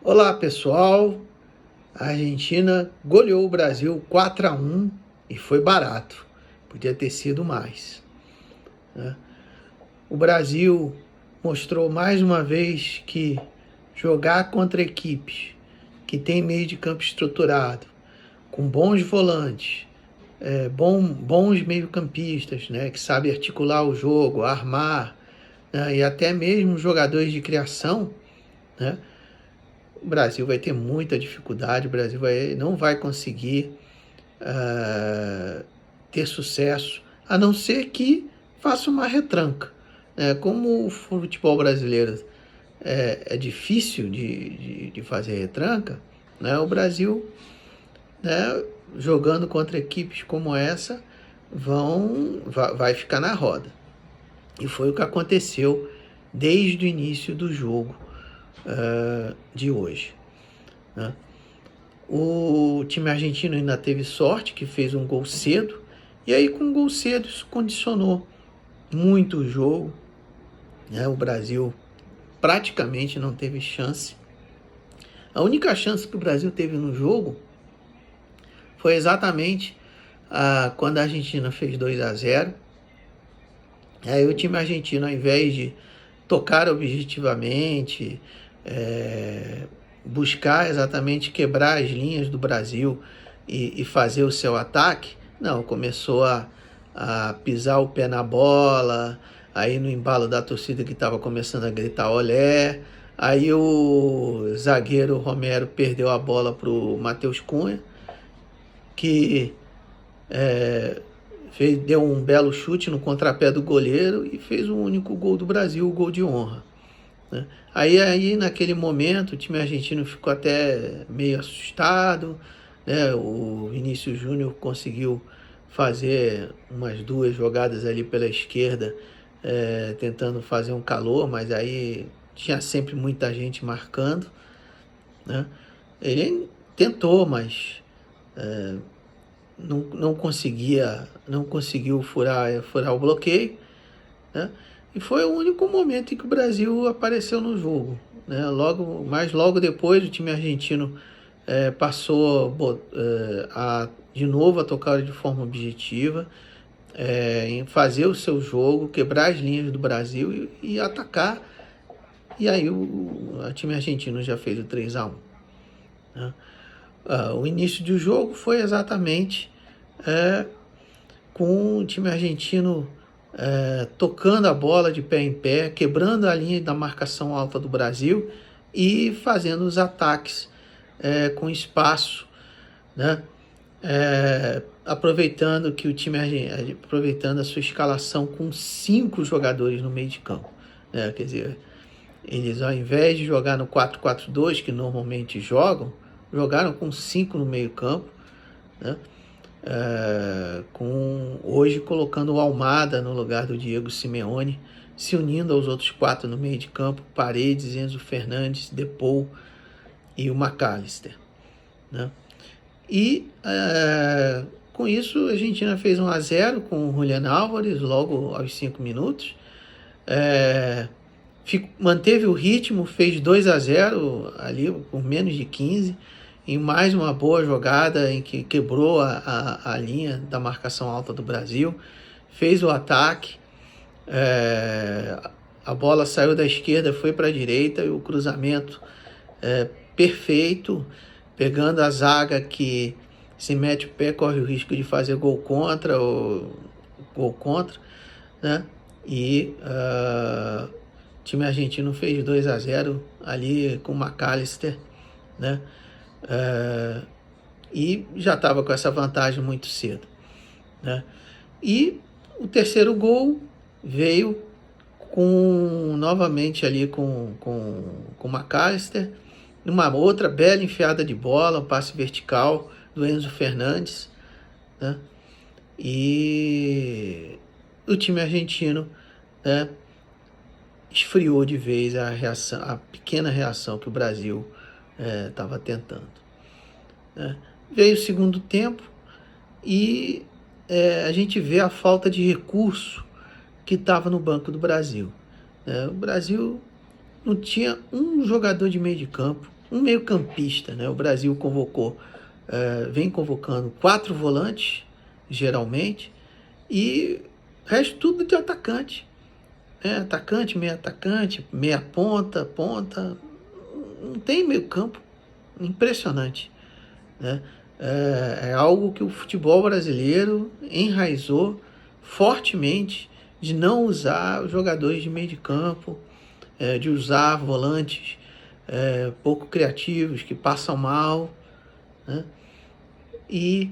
Olá pessoal, a Argentina goleou o Brasil 4-1 e foi barato, podia ter sido mais, né? O Brasil mostrou mais uma vez que jogar contra equipes que tem meio de campo estruturado, com bons volantes, bons meio-campistas, né, que sabe articular o jogo, armar, né, e até mesmo jogadores de criação, né, o Brasil vai ter muita dificuldade, o Brasil não vai conseguir ter sucesso, a não ser que faça uma retranca. Como o futebol brasileiro é difícil de fazer retranca, né, o Brasil, né, jogando contra equipes como essa, vai ficar na roda. E foi o que aconteceu desde o início do jogo de hoje, né? O time argentino ainda teve sorte, que fez um gol cedo, e aí com um gol cedo isso condicionou muito o jogo, né? O Brasil praticamente não teve chance. A única chance que o Brasil teve no jogo foi exatamente quando a Argentina fez 2-0. Aí o time argentino, ao invés de tocar objetivamente, buscar exatamente quebrar as linhas do Brasil e fazer o seu ataque, não, começou a pisar o pé na bola, aí no embalo da torcida que estava começando a gritar olé, aí o zagueiro Romero perdeu a bola para o Matheus Cunha, que deu um belo chute no contrapé do goleiro e fez o único gol do Brasil, o gol de honra, né? Aí naquele momento o time argentino ficou até meio assustado, né? O Vinícius Júnior conseguiu fazer umas 2 jogadas ali pela esquerda, tentando fazer um calor, mas aí tinha sempre muita gente marcando, né? Ele tentou, mas não conseguiu furar o bloqueio, né? E foi o único momento em que o Brasil apareceu no jogo, né? Logo depois o time argentino passou de novo a tocar de forma objetiva, em fazer o seu jogo, quebrar as linhas do Brasil e atacar. E aí o time argentino já fez o 3-1, né? O início do jogo foi exatamente com o time argentino tocando a bola de pé em pé, quebrando a linha da marcação alta do Brasil e fazendo os ataques com espaço, né? Aproveitando que o time aproveitando a sua escalação com 5 jogadores no meio de campo, né? Quer dizer, eles, ao invés de jogar no 4-4-2 que normalmente jogaram com 5 no meio campo, né? Hoje colocando o Almada no lugar do Diego Simeone, se unindo aos outros 4 no meio de campo, Paredes, Enzo Fernandes, Depou e o McAllister, né? E com isso a Argentina fez 1-0 com o Julián Álvares logo aos 5 minutos, manteve o ritmo, fez 2-0 ali por menos de 15, em mais uma boa jogada em que quebrou a linha da marcação alta do Brasil, fez o ataque, a bola saiu da esquerda, foi para a direita e o cruzamento perfeito, pegando a zaga que se mete o pé, corre o risco de fazer gol contra, né? E o time argentino fez 2-0 ali com o McAllister, né? E já estava com essa vantagem muito cedo, né? E o terceiro gol veio novamente ali com o McAllister, numa outra bela enfiada de bola, um passe vertical do Enzo Fernandes, né? E o time argentino, né, esfriou de vez a pequena reação que o Brasil estava tentando, né? Veio o segundo tempo e a gente vê a falta de recurso que estava no banco do Brasil. O Brasil não tinha um jogador de meio de campo um meio-campista, né? O Brasil vem convocando 4 volantes, geralmente, e o resto tudo de atacante. Atacante, meia ponta, ponta. Não tem meio campo. Impressionante, né? É algo que o futebol brasileiro enraizou fortemente, de não usar os jogadores de meio de campo, de usar volantes pouco criativos, que passam mal, né? E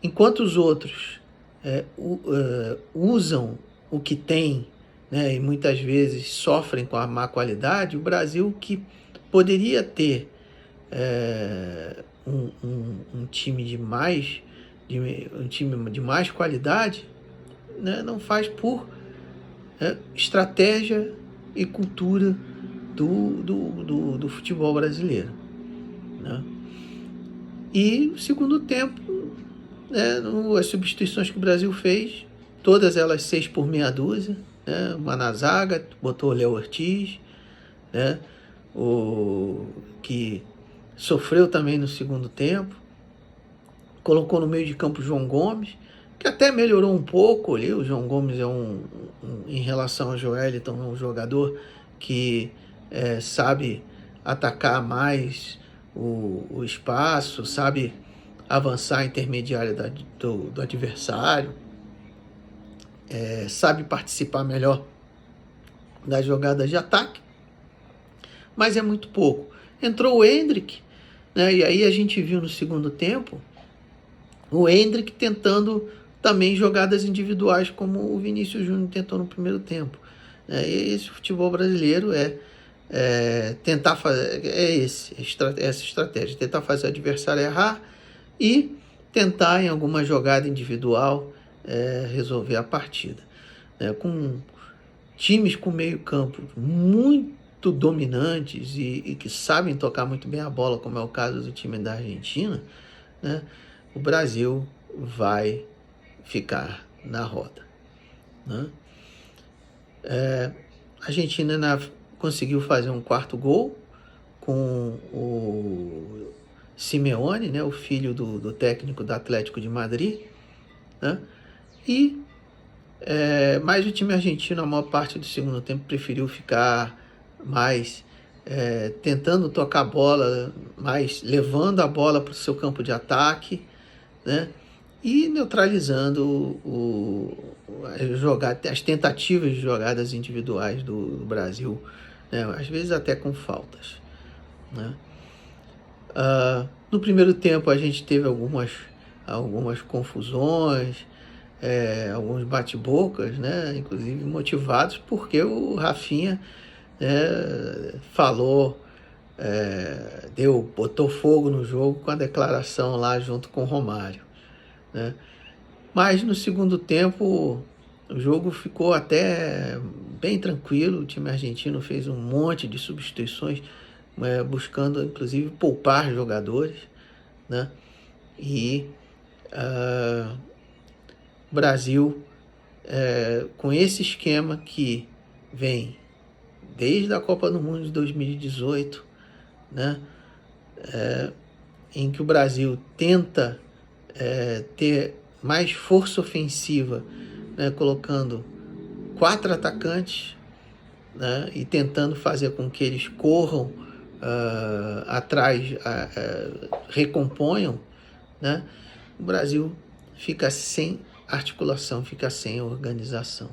enquanto os outros usam o que tem, né, e muitas vezes sofrem com a má qualidade, o Brasil, que poderia ter um time um time de mais qualidade, né, não faz por estratégia e cultura do futebol brasileiro, né? E o segundo tempo, né, as substituições que o Brasil fez, todas elas 6 por meia dúzia, né? Uma na zaga, botou o Léo Ortiz, né? Que sofreu também no segundo tempo, colocou no meio de campo o João Gomes, que até melhorou um pouco ali. O João Gomes em relação ao Joelinton, é um jogador que sabe atacar mais o espaço, sabe avançar a intermediária do adversário, sabe participar melhor das jogadas de ataque, mas é muito pouco. Entrou o Endrick, né, e aí a gente viu no segundo tempo o Endrick tentando também jogadas individuais, como o Vinícius Júnior tentou no primeiro tempo. E esse futebol brasileiro tentar fazer, essa estratégia, tentar fazer o adversário errar e tentar, em alguma jogada individual, resolver a partida. Com times com meio campo muito dominantes e que sabem tocar muito bem a bola, como é o caso do time da Argentina, né, o Brasil vai ficar na roda, né? A Argentina conseguiu fazer um quarto gol com o Simeone, né, o filho do técnico do Atlético de Madrid, né? Mas o time argentino, a maior parte do segundo tempo, preferiu ficar mais tentando tocar a bola, mais levando a bola para o seu campo de ataque, né? E neutralizando as tentativas de jogadas individuais do Brasil, né? Às vezes até com faltas, né? No primeiro tempo a gente teve algumas confusões, alguns bate-bocas, né? Inclusive motivados porque o Rafinha falou, botou fogo no jogo com a declaração lá junto com o Romário, né? Mas no segundo tempo o jogo ficou até bem tranquilo. O time argentino fez um monte de substituições, buscando inclusive poupar jogadores, né? E o Brasil, com esse esquema que vem desde a Copa do Mundo de 2018, né? Em que o Brasil tenta ter mais força ofensiva, né, colocando 4 atacantes, né, e tentando fazer com que eles corram atrás, recomponham, né? O Brasil fica sem articulação, fica sem organização,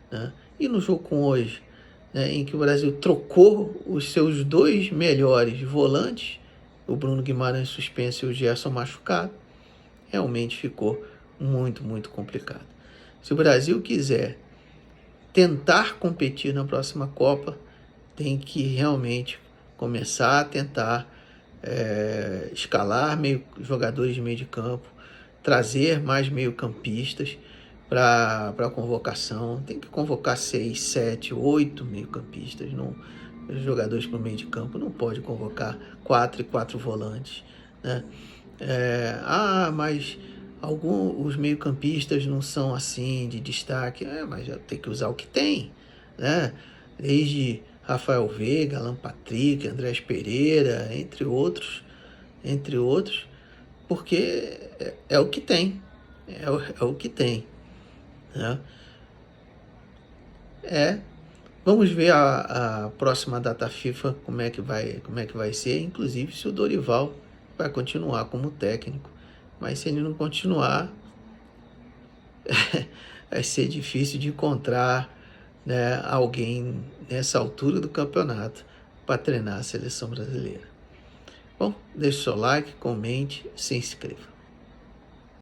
né? E no jogo com hoje, né, em que o Brasil trocou os seus 2 melhores volantes, o Bruno Guimarães suspenso e o Gerson machucado, realmente ficou muito, muito complicado. Se o Brasil quiser tentar competir na próxima Copa, tem que realmente começar a tentar escalar jogadores de meio de campo, trazer mais meio-campistas para a convocação. Tem que convocar 6, 7, 8 meio-campistas, jogadores para o meio de campo. Não pode convocar 4 e 4 volantes, né? Mas os meio-campistas não são assim de destaque. Mas tem que usar o que tem, né? Desde Rafael Veiga, Alan Patrick, Andrés Pereira, entre outros, porque é o que tem, é o que tem, né? Vamos ver a próxima data FIFA, como é que vai ser, inclusive se o Dorival vai continuar como técnico, mas se ele não continuar, vai ser difícil de encontrar, né, alguém nessa altura do campeonato para treinar a seleção brasileira. Bom, deixe seu like, comente, se inscreva.